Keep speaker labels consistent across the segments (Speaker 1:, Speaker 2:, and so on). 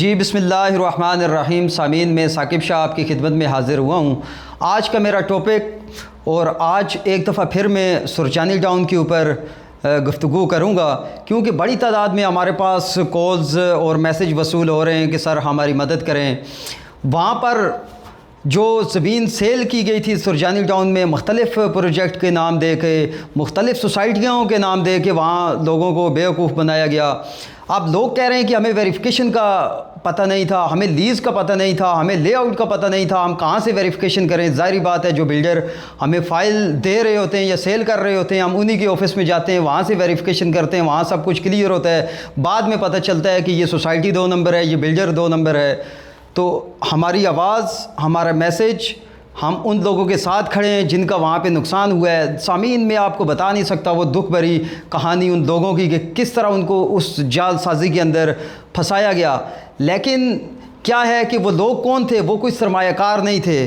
Speaker 1: जी बिस्मिल्लाहिर्रहमानिर्रहीम। सामीन में साकिब शाह आपकी खिदमत में हाज़िर हुआ हूँ। आज का मेरा टॉपिक और आज एक दफ़ा फिर मैं सुरजानी टाउन के ऊपर गुफ्तगू करूँगा, क्योंकि बड़ी तादाद में हमारे पास कॉल्स और मैसेज वसूल हो रहे हैं कि सर हमारी मदद करें। वहाँ पर जो ज़मीन सेल की गई थी सुरजानी टाउन में, मुख्तलिफ़ प्रोजेक्ट के नाम दे के, मुख्तलिफ़ सोसाइटियों के नाम दे के वहाँ लोगों को बेवकूफ़ बनाया गया। अब लोग कह रहे हैं कि हमें वेरिफिकेशन का पता नहीं था, हमें लीज़ का पता नहीं था, हमें लेआउट का पता नहीं था, हम कहाँ से वेरिफिकेशन करें। ज़ाहिर बात है, जो बिल्डर हमें फ़ाइल दे रहे होते हैं या सेल कर रहे होते हैं, हम उन्हीं के ऑफिस में जाते हैं, वहाँ से वेरिफिकेशन करते हैं, वहाँ सब कुछ क्लियर होता है। बाद में पता चलता है कि ये सोसाइटी 2 नंबर है, ये बिल्डर 2 नंबर है। तो हमारी आवाज़, हमारा मैसेज, हम उन लोगों के साथ खड़े हैं जिनका वहाँ पे नुकसान हुआ है। सामीन में आपको बता नहीं सकता वो दुख भरी कहानी उन लोगों की कि किस तरह उनको उस जालसाजी के अंदर फंसाया गया। लेकिन क्या है कि वो लोग कौन थे? वो कोई सरमायाकार नहीं थे,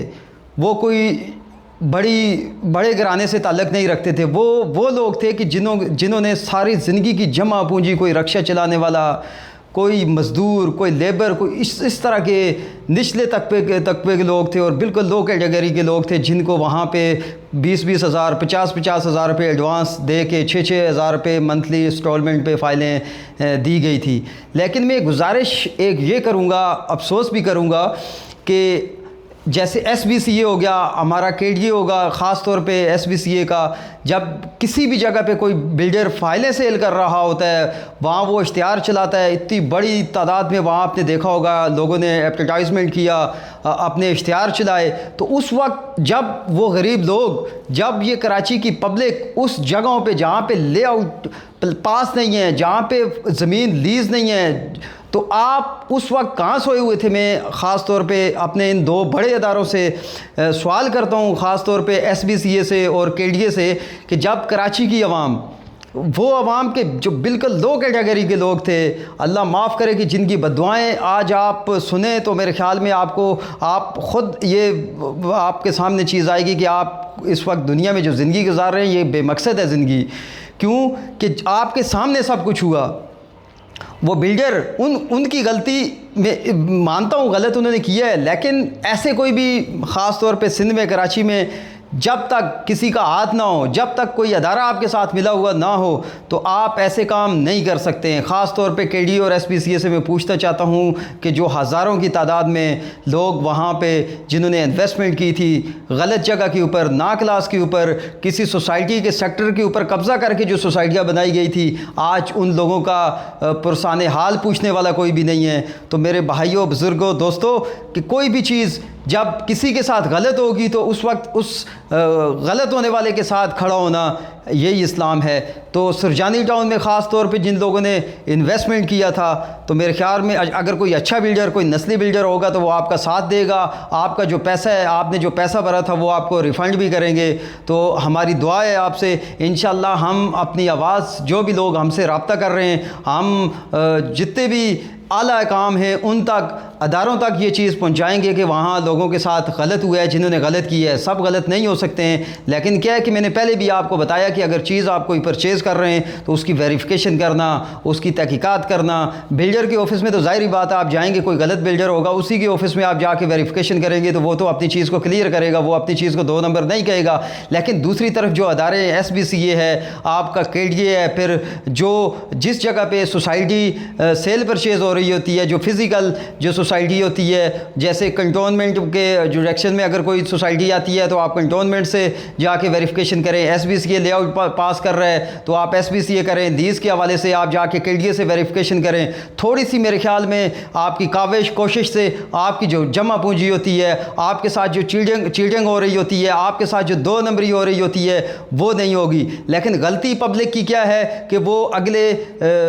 Speaker 1: वो कोई बड़े घराने से ताल्लुक़ नहीं रखते थे। वो लोग थे कि जिन्होंने सारी ज़िंदगी की जमा पूंजी, कोई रक्षा चलाने वाला, कोई मज़दूर, कोई लेबर, कोई इस तरह के निचले तबके के लोग थे और बिल्कुल लो कैटेगरी के लोग थे, जिनको वहाँ पे 20-20 हज़ार, 50-50 हज़ार रुपये एडवांस दे के 6-6 हज़ार रुपये मंथली इंस्टॉलमेंट पे फ़ाइलें दी गई थी। लेकिन मैं गुजारिश एक ये करूँगा, अफसोस भी करूँगा कि जैसे SBCA हो गया, हमारा KDA होगा, ख़ास तौर पे SBCA का, जब किसी भी जगह पे कोई बिल्डर फ़ाइलें सेल कर रहा होता है, वहाँ वो इश्तिहार चलाता है। इतनी बड़ी तादाद में वहाँ आपने देखा होगा लोगों ने एडवर्टाइजमेंट किया, अपने इश्तिहार चलाए। तो उस वक्त जब वो गरीब लोग, जब ये कराची की पब्लिक उस जगहों पे जहाँ पे लेआउट पास नहीं है, जहाँ पे ज़मीन लीज़ नहीं है, तो आप उस वक्त कहाँ सोए हुए थे? मैं ख़ास तौर पे अपने इन 2 बड़े इदारों से सवाल करता हूँ, ख़ास तौर पे SBCA से और KDA से, कि जब कराची की आवाम, वो आवाम के जो बिल्कुल लो कैटेगरी के लोग थे, अल्लाह माफ़ करे कि जिनकी बद्दुआएं आज आप सुने तो मेरे ख़्याल में आप ख़ुद ये आपके सामने चीज़ आएगी कि आप इस वक्त दुनिया में जो ज़िंदगी गुजार रहे हैं ये बेमकसद है ज़िंदगी। क्यों कि आपके सामने सब कुछ हुआ। वो बिल्डर, उनकी गलती मैं मानता हूँ, गलत उन्होंने किया है, लेकिन ऐसे कोई भी ख़ास तौर पे सिंध में, कराची में, जब तक किसी का हाथ ना हो, जब तक कोई अदारा आपके साथ मिला हुआ ना हो, तो आप ऐसे काम नहीं कर सकते हैं। ख़ास तौर पे KDA और SBCA से मैं पूछना चाहता हूँ कि जो हज़ारों की तादाद में लोग वहाँ पे जिन्होंने इन्वेस्टमेंट की थी गलत जगह के ऊपर, ना क्लास के ऊपर, किसी सोसाइटी के सेक्टर के ऊपर कब्ज़ा करके जो सोसाइटियाँ बनाई गई थी, आज उन लोगों का पुरसाने हाल पूछने वाला कोई भी नहीं है। तो मेरे भाइयों, बुज़ुर्गों, दोस्तों, कि कोई भी चीज़ जब किसी के साथ गलत होगी तो उस वक्त उस गलत होने वाले के साथ खड़ा होना, यही इस्लाम है। तो सुरजानी टाउन में ख़ास तौर पे जिन लोगों ने इन्वेस्टमेंट किया था, तो मेरे ख्याल में अगर कोई अच्छा बिल्डर, कोई नस्ली बिल्डर होगा तो वो आपका साथ देगा, आपका जो पैसा है, आपने जो पैसा भरा था वो आपको रिफ़ंड भी करेंगे। तो हमारी दुआ है आपसे, इंशाअल्लाह हम अपनी आवाज़, जो भी लोग हमसे रब्ता कर रहे हैं, हम जितने भी आला काम है उन तक, अदारों तक ये चीज़ पहुंचाएंगे कि वहाँ लोगों के साथ गलत हुआ है, जिन्होंने गलत किया है। सब गलत नहीं हो सकते हैं, लेकिन क्या है कि मैंने पहले भी आपको बताया कि अगर चीज़ आप कोई परचेज़ कर रहे हैं तो उसकी वेरिफिकेशन करना, उसकी तहकीकात करना। बिल्डर के ऑफिस में तो ज़ाहिर बात है, आप जाएंगे, कोई गलत बिल्डर होगा, उसी के ऑफिस में आप जाके वेरिफिकेशन करेंगे तो वो तो अपनी चीज़ को क्लियर करेगा, वो अपनी चीज़ को 2 नंबर नहीं कहेगा। लेकिन दूसरी तरफ जो अदारे SBCA है, आपका KDA है, फिर जिस जगह पर सोसाइटी सेल परचेज़ हो रही होती है, जो फिज़िकल जो सोसाइटी होती है, जैसे कंटोनमेंट के डायरेक्शन में अगर कोई सोसाइटी आती है तो आप कंटोनमेंट से जाके वेरिफिकेशन करें। SBCA लेआउट पास कर रहा है तो आप SBCA करें, लीज़ के हवाले से आप जाके KDA से वेरिफिकेशन करें। थोड़ी सी मेरे ख्याल में आपकी कोशिश से आपकी जो जमा पूंजी होती है, आपके साथ जो चीटिंग हो रही होती है, आपके साथ जो 2 नंबरी हो रही होती है, वो नहीं होगी। लेकिन गलती पब्लिक की क्या है कि वो अगले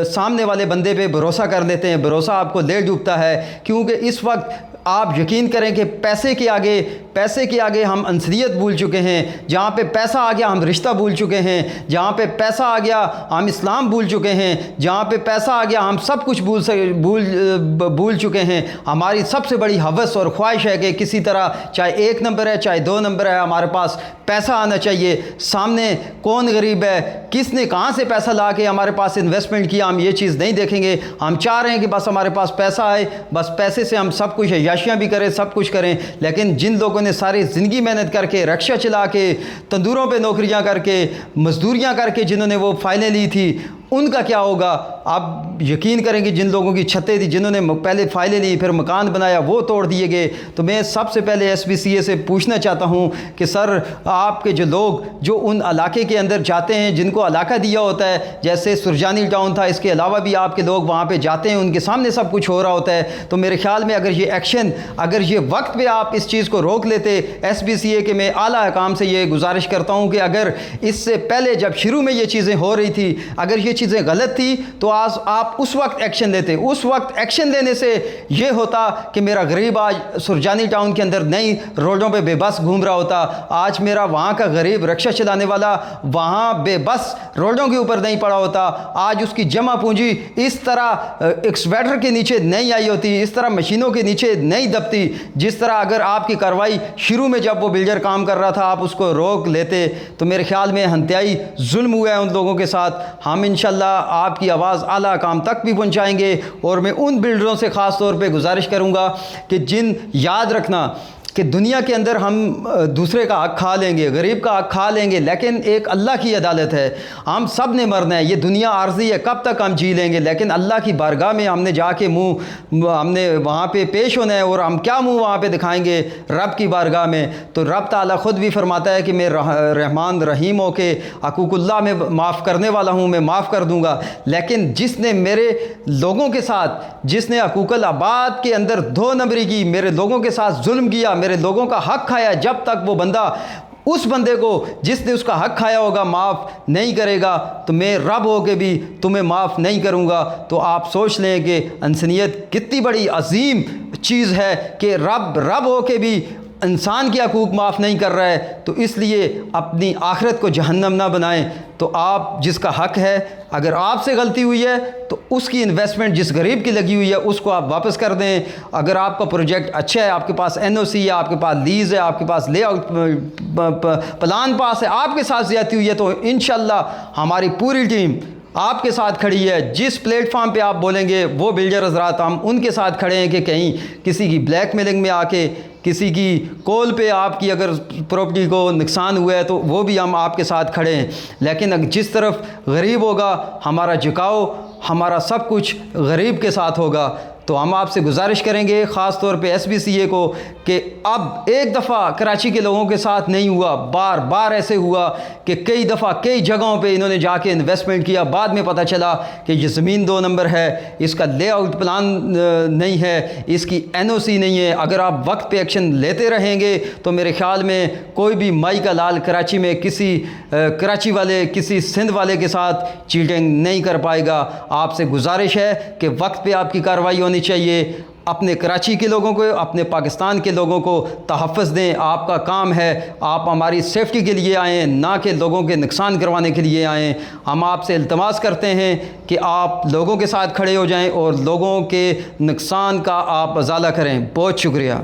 Speaker 1: सामने वाले बंदे पे भरोसा कर लेते हैं। भरोसा आपको ले डूबता है, क्योंकि इस वक्त आप यकीन करें कि पैसे के आगे हम इंसानियत भूल चुके हैं। जहाँ पे पैसा आ गया हम रिश्ता भूल चुके हैं। जहाँ पे पैसा आ गया हम इस्लाम भूल चुके हैं। जहाँ पे पैसा आ गया हम सब कुछ भूल चुके हैं। हमारी सबसे बड़ी हवस और ख्वाहिश है कि किसी तरह, चाहे 1 नंबर है चाहे 2 नंबर है, हमारे पास पैसा आना चाहिए। सामने कौन गरीब है, किसने कहाँ से पैसा ला के हमारे पास इन्वेस्टमेंट किया, हम ये चीज़ नहीं देखेंगे। हम चाह रहे हैं कि बस हमारे पास पैसा आए, बस पैसे से हम सब कुछ याशियाँ भी करें, सब कुछ करें। लेकिन जिन लोगों ने सारी ज़िंदगी मेहनत करके, रक्षा चला के, तंदूरों पे नौकरियां करके, मजदूरियां करके जिन्होंने वो फाइलें ली थी, उनका क्या होगा? आप यकीन करेंगे जिन लोगों की छतें थी, जिन्होंने पहले फाइलें ली फिर मकान बनाया, वो तोड़ दिए गए। तो मैं सबसे पहले SPCA से पूछना चाहता हूं कि सर, आपके जो लोग जो उन इलाके के अंदर जाते हैं, जिनको इलाका दिया होता है, जैसे सुरजानी टाउन था, इसके अलावा भी आपके लोग वहाँ पे जाते हैं, उनके सामने सब कुछ हो रहा होता है। तो मेरे ख्याल में अगर ये एक्शन, अगर ये वक्त पे आप इस चीज़ को रोक लेते, SPCA के मैं आला हकाम से ये गुजारिश करता हूँ कि अगर इससे पहले जब शुरू में ये चीज़ें हो रही थी, अगर ये चीज़ें गलत थी तो आज आप उस वक्त एक्शन लेते। उस वक्त एक्शन लेने से ये होता कि मेरा गरीब आज सुरजानी टाउन के अंदर नई रोडों पे बेबस घूम रहा होता। आज मेरा वहाँ का गरीब रिक्शा चलाने वाला वहाँ बेबस रोडों के ऊपर नहीं पड़ा होता। आज उसकी जमा पूंजी इस तरह एक स्वेटर के नीचे नहीं आई होती, इस तरह मशीनों के नीचे नहीं दबती, जिस तरह अगर आपकी कार्रवाई शुरू में जब वो बिल्डर काम कर रहा था आप उसको रोक लेते। तो मेरे ख्याल में इंतहाई जुल्म हुआ है उन लोगों के साथ। हम इंशाल्लाह आपकी आवाज़ आला काम तक भी पहुंचाएंगे। और मैं उन बिल्डरों से ख़ास तौर पे गुजारिश करूंगा कि जिन, याद रखना कि दुनिया के अंदर हम दूसरे का हक खा लेंगे, गरीब का हक खा लेंगे, लेकिन एक अल्लाह की अदालत है। हम सब ने मरना है, ये दुनिया आर्जी है, कब तक हम जी लेंगे? लेकिन अल्लाह की बारगाह में हमने जाके हमने वहाँ पे पेश होना है। और हम क्या मुंह वहाँ पे दिखाएंगे रब की बारगाह में? तो रब ताला ख़ुद भी फरमाता है कि मैं रहमान रहीम हो के हकूक़ुल्लाह में माफ़ करने वाला हूँ, मैं माफ़ कर दूँगा। लेकिन जिसने मेरे लोगों के साथ, जिसने हकूक़ुल आबाद के अंदर 2 नंबरी की, मेरे लोगों के साथ जुल्म किया, मेरे लोगों का हक खाया, जब तक वो बंदा उस बंदे को जिसने उसका हक खाया होगा माफ़ नहीं करेगा, तो मैं रब हो के भी तुम्हें माफ़ नहीं करूँगा। तो आप सोच लें कि इंसानियत कितनी बड़ी अजीम चीज़ है कि रब हो के भी इंसान के हकूक़ माफ़ नहीं कर रहा है। तो इसलिए अपनी आखिरत को जहन्नम ना बनाएं। तो आप, जिसका हक है, अगर आपसे गलती हुई है तो उसकी इन्वेस्टमेंट जिस गरीब की लगी हुई है उसको आप वापस कर दें। अगर आपका प्रोजेक्ट अच्छा है, आपके पास NOC है, आपके पास लीज़ है, आपके पास लेआउट प्लान पास है, आपके साथ ज़्यादती हुई है, तो इंशाल्लाह हमारी पूरी टीम आपके साथ खड़ी है। जिस प्लेटफॉर्म पे आप बोलेंगे वो बिल्डर हज़रात, हम उनके साथ खड़े हैं कि कहीं किसी की ब्लैकमेलिंग में आके, किसी की कॉल पे आपकी अगर प्रॉपर्टी को नुकसान हुआ है तो वो भी हम आपके साथ खड़े हैं। लेकिन जिस तरफ गरीब होगा हमारा झुकाव, हमारा सब कुछ गरीब के साथ होगा। तो हम आपसे गुजारिश करेंगे ख़ास तौर पे SPCA को कि अब एक दफ़ा कराची के लोगों के साथ नहीं हुआ, बार बार ऐसे हुआ कि कई दफ़ा कई जगहों पे इन्होंने जाके इन्वेस्टमेंट किया, बाद में पता चला कि ये ज़मीन 2 नंबर है, इसका लेआउट प्लान नहीं है, इसकी NOC नहीं है। अगर आप वक्त पे एक्शन लेते रहेंगे तो मेरे ख्याल में कोई भी माई का लाल कराची में किसी कराची वाले, किसी सिंध वाले के साथ चीटिंग नहीं कर पाएगा। आपसे गुजारिश है कि वक्त पे आपकी कार्रवाई होनी चाहिए। अपने कराची के लोगों को, अपने पाकिस्तान के लोगों को तहफ़्फ़ुज़ दें। आपका काम है, आप हमारी सेफ्टी के लिए आएँ, ना कि लोगों के नुकसान करवाने के लिए आएँ। हम आपसे इल्तमास करते हैं कि आप लोगों के साथ खड़े हो जाएं और लोगों के नुकसान का आप अज़ाला करें। बहुत शुक्रिया।